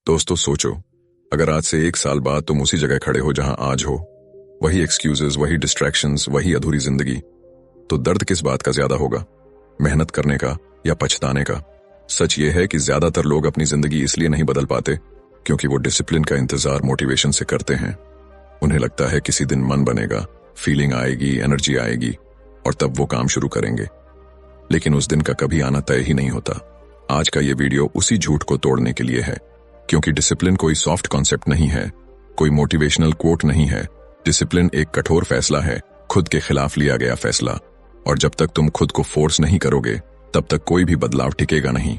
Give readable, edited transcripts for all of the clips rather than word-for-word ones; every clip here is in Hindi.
दोस्तों सोचो, अगर आज से 1 साल बाद तुम उसी जगह खड़े हो जहां आज हो, वही एक्सक्यूजेस, वही डिस्ट्रैक्शंस, वही अधूरी जिंदगी, तो दर्द किस बात का ज्यादा होगा, मेहनत करने का या पछताने का? सच ये है कि ज्यादातर लोग अपनी जिंदगी इसलिए नहीं बदल पाते क्योंकि वो डिसिप्लिन का इंतजार मोटिवेशन से करते हैं। उन्हें लगता है किसी दिन मन बनेगा, फीलिंग आएगी, एनर्जी आएगी और तब वो काम शुरू करेंगे। लेकिन उस दिन का कभी आना तय ही नहीं होता। आज का ये वीडियो उसी झूठ को तोड़ने के लिए है, क्योंकि डिसिप्लिन कोई सॉफ्ट कॉन्सेप्ट नहीं है, कोई मोटिवेशनल कोट नहीं है। डिसिप्लिन एक कठोर फैसला है, खुद के खिलाफ लिया गया फैसला। और जब तक तुम खुद को फोर्स नहीं करोगे तब तक कोई भी बदलाव टिकेगा नहीं।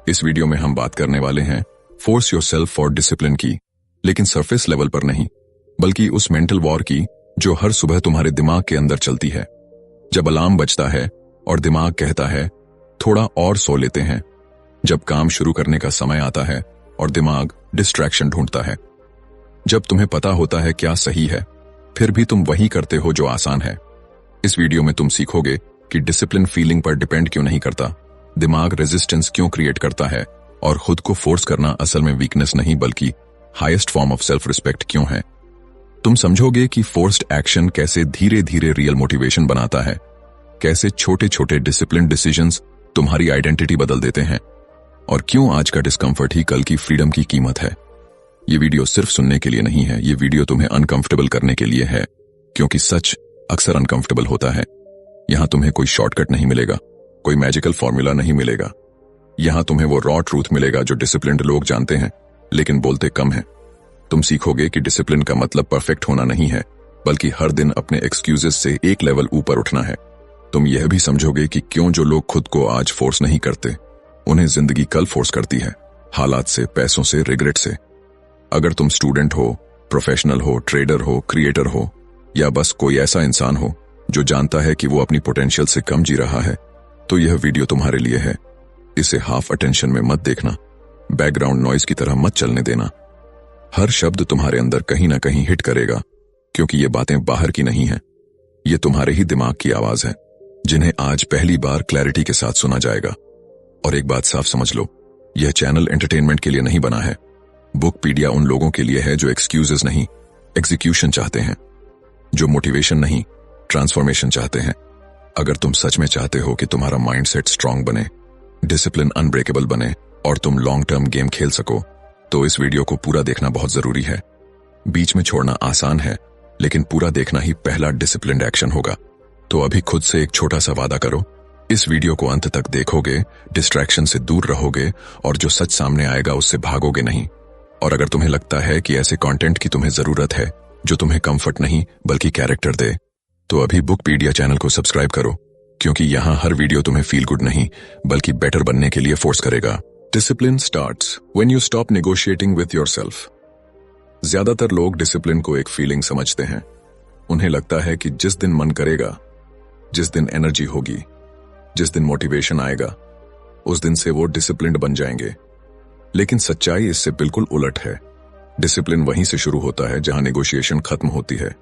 इस वीडियो में हम बात करने वाले हैं फोर्स योरसेल्फ फॉर डिसिप्लिन की, लेकिन सरफेस लेवल पर नहीं, बल्कि उस मेंटल वॉर की जो हर सुबह तुम्हारे दिमाग के अंदर चलती है। जब अलार्म बजता है और दिमाग कहता है थोड़ा और सो लेते हैं, जब काम शुरू करने का समय आता है और दिमाग डिस्ट्रैक्शन ढूंढता है, जब तुम्हें पता होता है क्या सही है फिर भी तुम वही करते हो जो आसान है। इस वीडियो में तुम सीखोगे कि डिसिप्लिन फीलिंग पर डिपेंड क्यों नहीं करता, दिमाग रेजिस्टेंस क्यों क्रिएट करता है और खुद को फोर्स करना असल में वीकनेस नहीं बल्कि highest form of self respect क्यों है। तुम समझोगे कि फोर्स्ड एक्शन कैसे धीरे धीरे रियल मोटिवेशन बनाता है, कैसे छोटे छोटे डिसिप्लिन डिसीजंस तुम्हारी आइडेंटिटी बदल देते हैं, और क्यों आज का डिस्कंफर्ट ही कल की फ्रीडम की कीमत है। ये वीडियो सिर्फ सुनने के लिए नहीं है, ये वीडियो तुम्हें अनकंफर्टेबल करने के लिए है, क्योंकि सच अक्सर अनकंफर्टेबल होता है। यहां तुम्हें कोई शॉर्टकट नहीं मिलेगा, कोई मैजिकल फॉर्मूला नहीं मिलेगा। यहां तुम्हें वो रॉ ट्रूथ मिलेगा जो डिसिप्लिन्ड लोग जानते हैं लेकिन बोलते कम है। तुम सीखोगे कि डिसिप्लिन का मतलब परफेक्ट होना नहीं है, बल्कि हर दिन अपने एक्सक्यूजेस से एक लेवल ऊपर उठना है। तुम यह भी समझोगे कि क्यों जो लोग खुद को आज फोर्स नहीं करते उन्हें जिंदगी कल फोर्स करती है, हालात से, पैसों से, रिग्रेट से। अगर तुम स्टूडेंट हो, प्रोफेशनल हो, ट्रेडर हो, क्रिएटर हो, या बस कोई ऐसा इंसान हो जो जानता है कि वो अपनी पोटेंशियल से कम जी रहा है, तो यह वीडियो तुम्हारे लिए है। इसे हाफ अटेंशन में मत देखना, बैकग्राउंड नॉइज की तरह मत चलने देना। हर शब्द तुम्हारे अंदर कहीं ना कहीं हिट करेगा, क्योंकि ये बातें बाहर की नहीं है, ये तुम्हारे ही दिमाग की आवाज है, जिन्हें आज पहली बार क्लैरिटी के साथ सुना जाएगा। और एक बात साफ समझ लो, यह चैनल एंटरटेनमेंट के लिए नहीं बना है। बुकपीडिया उन लोगों के लिए है जो एक्सक्यूजेस नहीं, एग्जीक्यूशन चाहते हैं, जो मोटिवेशन नहीं, ट्रांसफॉर्मेशन चाहते हैं। अगर तुम सच में चाहते हो कि तुम्हारा माइंडसेट स्ट्रांग बने, डिसिप्लिन अनब्रेकेबल बने और तुम लॉन्ग टर्म गेम खेल सको, तो इस वीडियो को पूरा देखना बहुत जरूरी है। बीच में छोड़ना आसान है, लेकिन पूरा देखना ही पहला डिसिप्लिन्ड एक्शन होगा। तो अभी खुद से एक छोटा सा वादा करो, इस वीडियो को अंत तक देखोगे, डिस्ट्रैक्शन से दूर रहोगे और जो सच सामने आएगा उससे भागोगे नहीं। और अगर तुम्हें लगता है कि ऐसे कंटेंट की तुम्हें जरूरत है जो तुम्हें कंफर्ट नहीं बल्कि कैरेक्टर दे, तो अभी बुकपीडिया चैनल को सब्सक्राइब करो, क्योंकि यहां हर वीडियो तुम्हें फील गुड नहीं बल्कि बेटर बनने के लिए फोर्स करेगा। Discipline starts when you stop negotiating with yourself. ज्यादातर लोग डिसिप्लिन को एक फीलिंग समझते हैं। उन्हें लगता है कि जिस दिन मन करेगा, जिस दिन एनर्जी होगी, जिस दिन मोटिवेशन आएगा, उस दिन से वो डिसिप्लिन्ड बन जाएंगे। लेकिन सच्चाई इससे बिल्कुल उलट है। डिसिप्लिन वहीं से शुरू होता है जहां नेगोशिएशन खत्म होती है।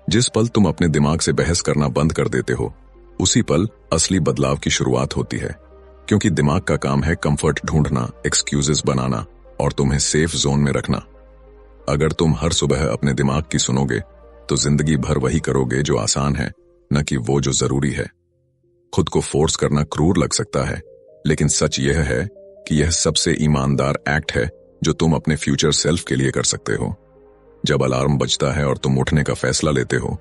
जिस पल तुम अपने दिमाग से बहस करना बंद कर देते हो, उसी पल असली बदलाव की शुरुआत होती है, क्योंकि दिमाग का काम है कंफर्ट ढूंढना, एक्सक्यूजेस बनाना और तुम्हें सेफ जोन में रखना। अगर तुम हर सुबह अपने दिमाग की सुनोगे तो जिंदगी भर वही करोगे जो आसान है, न कि वो जो जरूरी है। खुद को फोर्स करना क्रूर लग सकता है, लेकिन सच यह है कि यह सबसे ईमानदार एक्ट है जो तुम अपने फ्यूचर सेल्फ के लिए कर सकते हो। जब अलार्म बजता है और तुम उठने का फैसला लेते हो,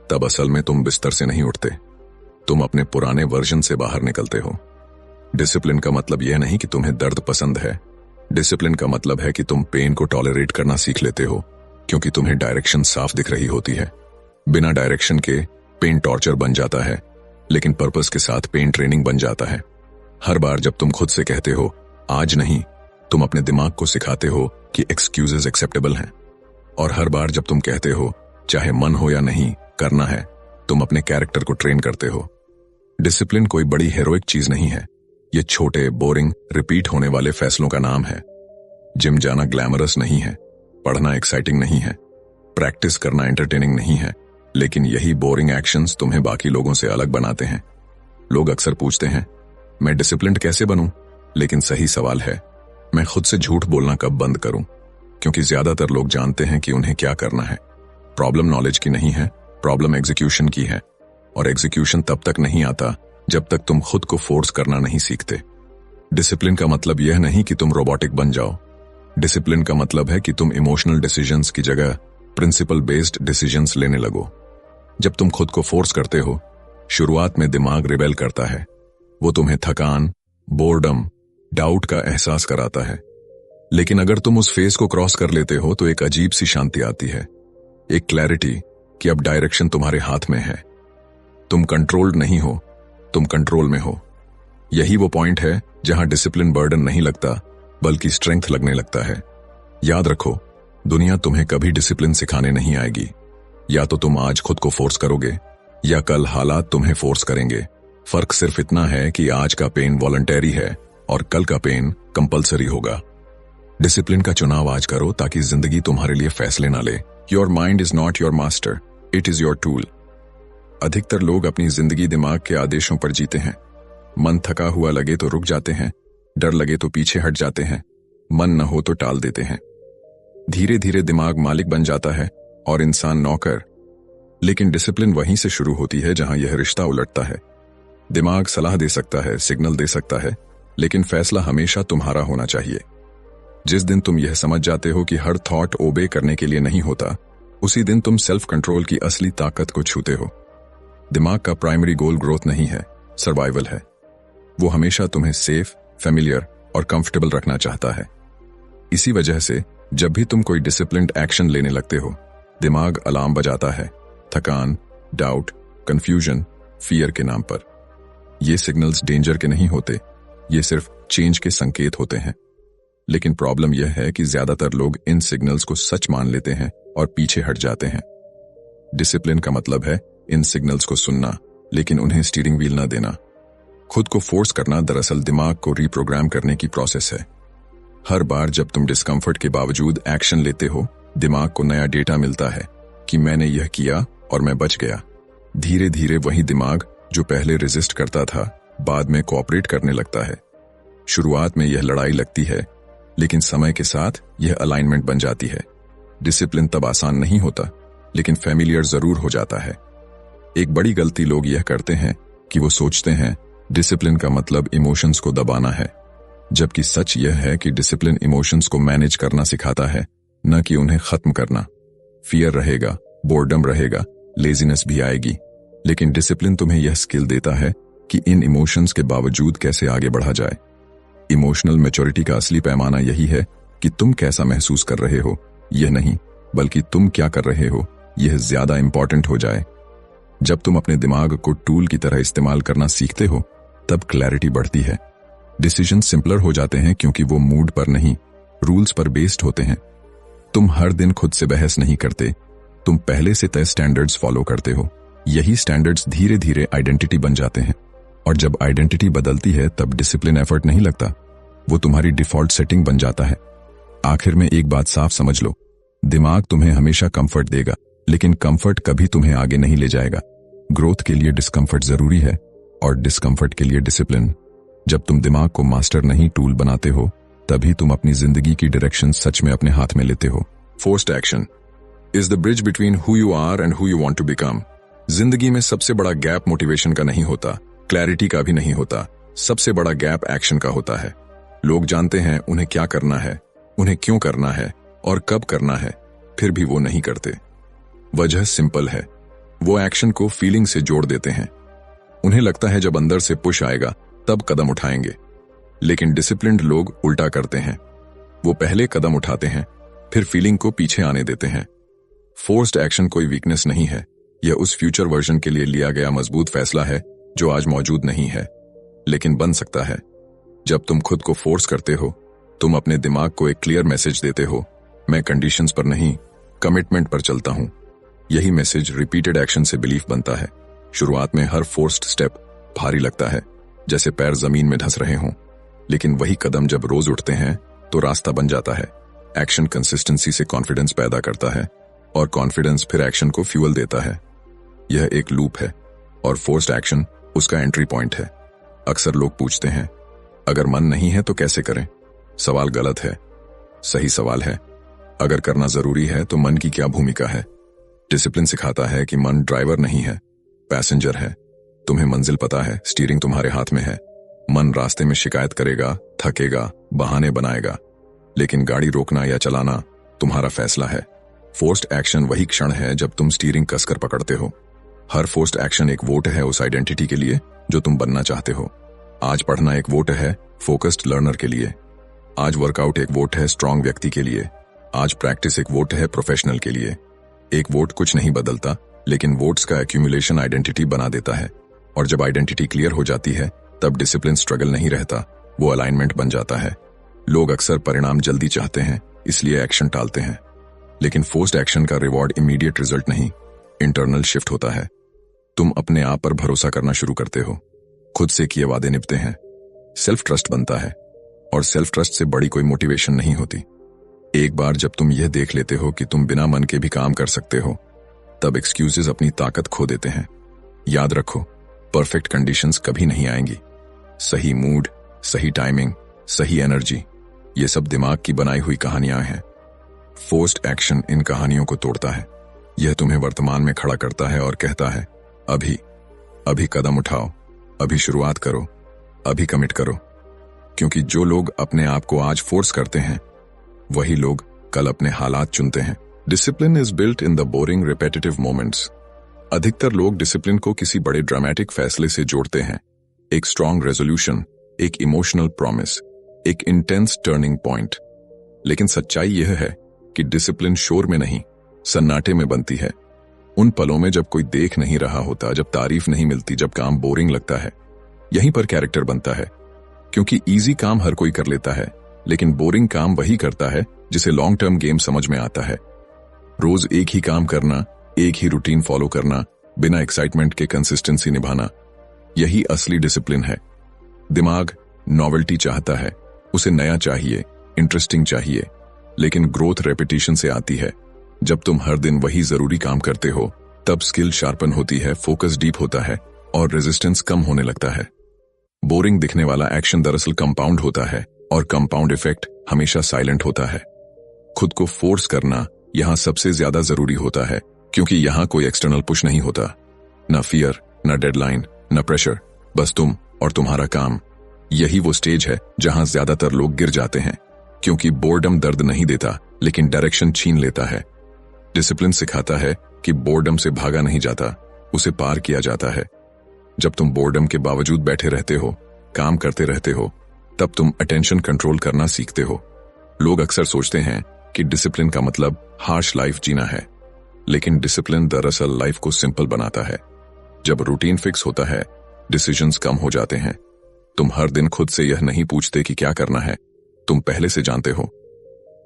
तब असल में तुम बिस्तर से नहीं उठते, तुम अपने पुराने वर्जन से बाहर निकलते हो। डिसिप्लिन का मतलब यह नहीं कि तुम्हें दर्द पसंद है, डिसिप्लिन का मतलब है कि तुम पेन को टॉलरेट करना सीख लेते हो, क्योंकि तुम्हें डायरेक्शन साफ दिख रही होती है। बिना डायरेक्शन के पेन टॉर्चर बन जाता है, लेकिन पर्पस के साथ पेन ट्रेनिंग बन जाता है। हर बार जब तुम खुद से कहते हो आज नहीं, तुम अपने दिमाग को सिखाते हो कि एक्सक्यूजेस एक्सेप्टेबल हैं। और हर बार जब तुम कहते हो चाहे मन हो या नहीं करना है, तुम अपने कैरेक्टर को ट्रेन करते हो। डिसिप्लिन कोई बड़ी हेरोइक चीज नहीं है, ये छोटे, बोरिंग, रिपीट होने वाले फैसलों का नाम है। जिम जाना ग्लैमरस नहीं है, पढ़ना एक्साइटिंग नहीं है, प्रैक्टिस करना एंटरटेनिंग नहीं है, लेकिन यही बोरिंग एक्शंस तुम्हें बाकी लोगों से अलग बनाते हैं। लोग अक्सर पूछते हैं मैं डिसिप्लिन्ड कैसे बनूं, लेकिन सही सवाल है मैं खुद से झूठ बोलना कब बंद करूं? क्योंकि ज्यादातर लोग जानते हैं कि उन्हें क्या करना है। प्रॉब्लम नॉलेज की नहीं है, प्रॉब्लम एग्जीक्यूशन की है। और एग्जीक्यूशन तब तक नहीं आता जब तक तुम खुद को फोर्स करना नहीं सीखते। डिसिप्लिन का मतलब यह नहीं कि तुम रोबोटिक बन जाओ। डिसिप्लिन का मतलब है कि तुम इमोशनल डिसीजंस की जगह प्रिंसिपल बेस्ड डिसीजंस लेने लगो। जब तुम खुद को फोर्स करते हो, शुरुआत में दिमाग रिबेल करता है। वो तुम्हें थकान, बोर्डम, डाउट का एहसास कराता है। लेकिन अगर तुम उस फेज को क्रॉस कर लेते हो तो एक अजीब सी शांति आती है, एक क्लैरिटी कि अब डायरेक्शन तुम्हारे हाथ में है। तुम कंट्रोल्ड नहीं हो, तुम कंट्रोल में हो। यही वो पॉइंट है जहां डिसिप्लिन बर्डन नहीं लगता बल्कि स्ट्रेंथ लगने लगता है। याद रखो, दुनिया तुम्हें कभी डिसिप्लिन सिखाने नहीं आएगी। या तो तुम आज खुद को फोर्स करोगे या कल हालात तुम्हें फोर्स करेंगे। फर्क सिर्फ इतना है कि आज का पेन वॉलंटरी है और कल का पेन कंपल्सरी होगा। डिसिप्लिन का चुनाव आज करो ताकि जिंदगी तुम्हारे लिए फैसले ना ले। Your mind is not your master, it is your tool. अधिकतर लोग अपनी जिंदगी दिमाग के आदेशों पर जीते हैं। मन थका हुआ लगे तो रुक जाते हैं, डर लगे तो पीछे हट जाते हैं, मन न हो तो टाल देते हैं। धीरे धीरे दिमाग मालिक बन जाता है और इंसान नौकर। लेकिन डिसिप्लिन वहीं से शुरू होती है जहां यह रिश्ता उलटता है। दिमाग सलाह दे सकता है, सिग्नल दे सकता है, लेकिन फैसला हमेशा तुम्हारा होना चाहिए। जिस दिन तुम यह समझ जाते हो कि हर थॉट ओबे करने के लिए नहीं होता, उसी दिन तुम सेल्फ कंट्रोल की असली ताकत को छूते हो। दिमाग का प्राइमरी गोल ग्रोथ नहीं है, सर्वाइवल है। वो हमेशा तुम्हें सेफ, फेमिलियर और कंफर्टेबल रखना चाहता है। इसी वजह से जब भी तुम कोई डिसिप्लिन्ड एक्शन लेने लगते हो, दिमाग अलार्म बजाता है, थकान, डाउट, कंफ्यूजन, फियर के नाम पर। ये सिग्नल्स डेंजर के नहीं होते, ये सिर्फ चेंज के संकेत होते हैं। लेकिन प्रॉब्लम यह है कि ज्यादातर लोग इन सिग्नल्स को सच मान लेते हैं और पीछे हट जाते हैं। डिसिप्लिन का मतलब है इन सिग्नल्स को सुनना, लेकिन उन्हें स्टीयरिंग व्हील न देना। खुद को फोर्स करना दरअसल दिमाग को रीप्रोग्राम करने की प्रोसेस है। हर बार जब तुम डिस्कम्फर्ट के बावजूद एक्शन लेते हो, दिमाग को नया डेटा मिलता है कि मैंने यह किया और मैं बच गया। धीरे धीरे वही दिमाग जो पहले रेजिस्ट करता था, बाद में कोऑपरेट करने लगता है। शुरुआत में यह लड़ाई लगती है, लेकिन समय के साथ यह अलाइनमेंट बन जाती है। डिसिप्लिन तब आसान नहीं होता, लेकिन फैमिलियर जरूर हो जाता है। एक बड़ी गलती लोग यह करते हैं कि वो सोचते हैं डिसिप्लिन का मतलब इमोशंस को दबाना है, जबकि सच यह है कि डिसिप्लिन इमोशंस को मैनेज करना सिखाता है, न कि उन्हें खत्म करना। फियर रहेगा, बोर्डम रहेगा, लेजीनेस भी आएगी, लेकिन डिसिप्लिन तुम्हें यह स्किल देता है कि इन इमोशंस के बावजूद कैसे आगे बढ़ा जाए। इमोशनल मैच्योरिटी का असली पैमाना यही है कि तुम कैसा महसूस कर रहे हो, यह नहीं, बल्कि तुम क्या कर रहे हो, यह ज्यादा इंपॉर्टेंट हो जाए। जब तुम अपने दिमाग को टूल की तरह इस्तेमाल करना सीखते हो, तब क्लैरिटी बढ़ती है। डिसीजन सिंपलर हो जाते हैं क्योंकि वो मूड पर नहीं, रूल्स पर बेस्ड होते हैं। तुम हर दिन खुद से बहस नहीं करते, तुम पहले से तय स्टैंडर्ड्स फॉलो करते हो। यही स्टैंडर्ड्स धीरे धीरे आइडेंटिटी बन जाते हैं, और जब आइडेंटिटी बदलती है तब डिसिप्लिन एफर्ट नहीं लगता, वो तुम्हारी डिफॉल्ट सेटिंग बन जाता है। आखिर में एक बात साफ समझ लो, दिमाग तुम्हें हमेशा कंफर्ट देगा, लेकिन कंफर्ट कभी तुम्हें आगे नहीं ले जाएगा। ग्रोथ के लिए डिस्कम्फर्ट जरूरी है और डिस्कम्फर्ट के लिए डिसिप्लिन। जब तुम दिमाग को मास्टर नहीं टूल बनाते हो, तभी तुम अपनी जिंदगी की डायरेक्शन सच में अपने हाथ में लेते हो। Forced action is the bridge between who you are and who you want to become. जिंदगी में सबसे बड़ा गैप मोटिवेशन का नहीं होता, क्लैरिटी का भी नहीं होता, सबसे बड़ा गैप एक्शन का होता है। लोग जानते हैं उन्हें क्या करना है, उन्हें क्यों करना है और कब करना है, फिर भी वो नहीं करते। वजह सिंपल है, वो एक्शन को फीलिंग से जोड़ देते हैं। उन्हें लगता है जब अंदर से पुश आएगा तब कदम उठाएंगे। लेकिन डिसिप्लिन्ड लोग उल्टा करते हैं, वो पहले कदम उठाते हैं, फिर फीलिंग को पीछे आने देते हैं। फोर्स्ड एक्शन कोई वीकनेस नहीं है, यह उस फ्यूचर वर्जन के लिए लिया गया मजबूत फैसला है जो आज मौजूद नहीं है, लेकिन बन सकता है। जब तुम खुद को फोर्स करते हो, तुम अपने दिमाग को एक क्लियर मैसेज देते हो, मैं कंडीशंस पर नहीं, कमिटमेंट पर चलता हूं। यही मैसेज रिपीटेड एक्शन से बिलीफ बनता है। शुरुआत में हर फोर्स्ड स्टेप भारी लगता है, जैसे पैर जमीन में धंस रहे हों, लेकिन वही कदम जब रोज उठते हैं तो रास्ता बन जाता है। एक्शन कंसिस्टेंसी से कॉन्फिडेंस पैदा करता है और कॉन्फिडेंस फिर एक्शन को फ्यूल देता है। यह एक लूप है और फोर्स्ड एक्शन उसका एंट्री पॉइंट है। अक्सर लोग पूछते हैं, अगर मन नहीं है तो कैसे करें? सवाल गलत है। सही सवाल है, अगर करना जरूरी है तो मन की क्या भूमिका है। डिसिप्लिन सिखाता है कि मन ड्राइवर नहीं है, पैसेंजर है। तुम्हें मंजिल पता है, स्टीयरिंग तुम्हारे हाथ में है। मन रास्ते में शिकायत करेगा, थकेगा, बहाने बनाएगा, लेकिन गाड़ी रोकना या चलाना तुम्हारा फैसला है। फोर्स्ड एक्शन वही क्षण है जब तुम स्टीयरिंग कसकर पकड़ते हो। हर फोर्स्ड एक्शन एक वोट है उस आइडेंटिटी के लिए जो तुम बनना चाहते हो। आज पढ़ना एक वोट है फोकस्ड लर्नर के लिए। आज वर्कआउट एक वोट है स्ट्रांग व्यक्ति के लिए। आज प्रैक्टिस एक वोट है प्रोफेशनल के लिए। एक वोट कुछ नहीं बदलता, लेकिन वोट्स का एक्यूमुलेशन आइडेंटिटी बना देता है। और जब आइडेंटिटी क्लियर हो जाती है तब डिसिप्लिन स्ट्रगल नहीं रहता, वो अलाइनमेंट बन जाता है। लोग अक्सर परिणाम जल्दी चाहते हैं, इसलिए एक्शन टालते हैं, लेकिन फोर्स्ड एक्शन का रिवॉर्ड इमीडिएट रिजल्ट नहीं, इंटरनल शिफ्ट होता है। तुम अपने आप पर भरोसा करना शुरू करते हो, खुद से किए वादे निभते हैं, सेल्फ ट्रस्ट बनता है। और सेल्फ ट्रस्ट से बड़ी कोई मोटिवेशन नहीं होती। एक बार जब तुम यह देख लेते हो कि तुम बिना मन के भी काम कर सकते हो, तब एक्सक्यूजेस अपनी ताकत खो देते हैं। याद रखो, परफेक्ट कंडीशंस कभी नहीं आएंगी। सही मूड, सही टाइमिंग, सही एनर्जी, ये सब दिमाग की बनाई हुई कहानियां हैं। फोर्स्ड एक्शन इन कहानियों को तोड़ता है। यह तुम्हें वर्तमान में खड़ा करता है और कहता है, अभी कदम उठाओ, अभी शुरुआत करो, अभी कमिट करो। क्योंकि जो लोग अपने आप को आज फोर्स करते हैं, वही लोग कल अपने हालात चुनते हैं। Discipline is built in the boring repetitive moments. अधिकतर लोग डिसिप्लिन को किसी बड़े ड्रामेटिक फैसले से जोड़ते हैं, एक स्ट्रॉन्ग रेजोल्यूशन, एक इमोशनल प्रॉमिस, एक इंटेंस टर्निंग पॉइंट। लेकिन सच्चाई यह है कि डिसिप्लिन शोर में नहीं, सन्नाटे में बनती है। उन पलों में जब कोई देख नहीं रहा होता, जब तारीफ नहीं मिलती, जब काम बोरिंग लगता है, यहीं पर कैरेक्टर बनता है। क्योंकि इजी काम हर कोई कर लेता है, लेकिन बोरिंग काम वही करता है जिसे लॉन्ग टर्म गेम समझ में आता है। रोज एक ही काम करना, एक ही रूटीन फॉलो करना, बिना एक्साइटमेंट के कंसिस्टेंसी निभाना, यही असली डिसिप्लिन है। दिमाग नॉवेल्टी चाहता है, उसे नया चाहिए, इंटरेस्टिंग चाहिए, लेकिन ग्रोथ रेपिटेशन से आती है। जब तुम हर दिन वही जरूरी काम करते हो, तब स्किल शार्पन होती है, फोकस डीप होता है और रेजिस्टेंस कम होने लगता है। बोरिंग दिखने वाला एक्शन दरअसल कंपाउंड होता है, और कंपाउंड इफेक्ट हमेशा साइलेंट होता है। खुद को फोर्स करना यहां सबसे ज्यादा जरूरी होता है, क्योंकि यहां कोई एक्सटर्नल पुश नहीं होता। न फियर, न डेडलाइन, न प्रेशर, बस तुम और तुम्हारा काम। यही वो स्टेज है जहां ज्यादातर लोग गिर जाते हैं, क्योंकि बोर्डम दर्द नहीं देता, लेकिन डायरेक्शन छीन लेता है। डिसिप्लिन सिखाता है कि बोर्डम से भागा नहीं जाता, उसे पार किया जाता है। जब तुम बोर्डम के बावजूद बैठे रहते हो, काम करते रहते हो, तब तुम अटेंशन कंट्रोल करना सीखते हो। लोग अक्सर सोचते हैं कि डिसिप्लिन का मतलब हार्श लाइफ जीना है, लेकिन डिसिप्लिन दरअसल लाइफ को सिंपल बनाता है। जब रूटीन फिक्स होता है, डिसीजंस कम हो जाते हैं। तुम हर दिन खुद से यह नहीं पूछते कि क्या करना है, तुम पहले से जानते हो।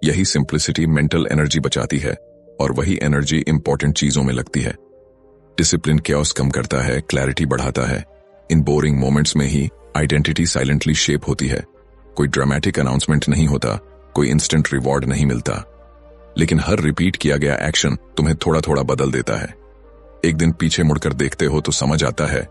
यही सिंप्लिसिटी मेंटल एनर्जी बचाती है, और वही एनर्जी इंपॉर्टेंट चीजों में लगती है। डिसिप्लिन कैओस कम करता है, क्लैरिटी बढ़ाता है। इन बोरिंग मोमेंट्स में ही आइडेंटिटी साइलेंटली शेप होती है। कोई ड्रामेटिक अनाउंसमेंट नहीं होता, कोई इंस्टेंट रिवॉर्ड नहीं मिलता, लेकिन हर रिपीट किया गया एक्शन तुम्हें थोड़ा थोड़ा बदल देता है। एक दिन पीछे मुड़कर देखते हो तो समझ आता है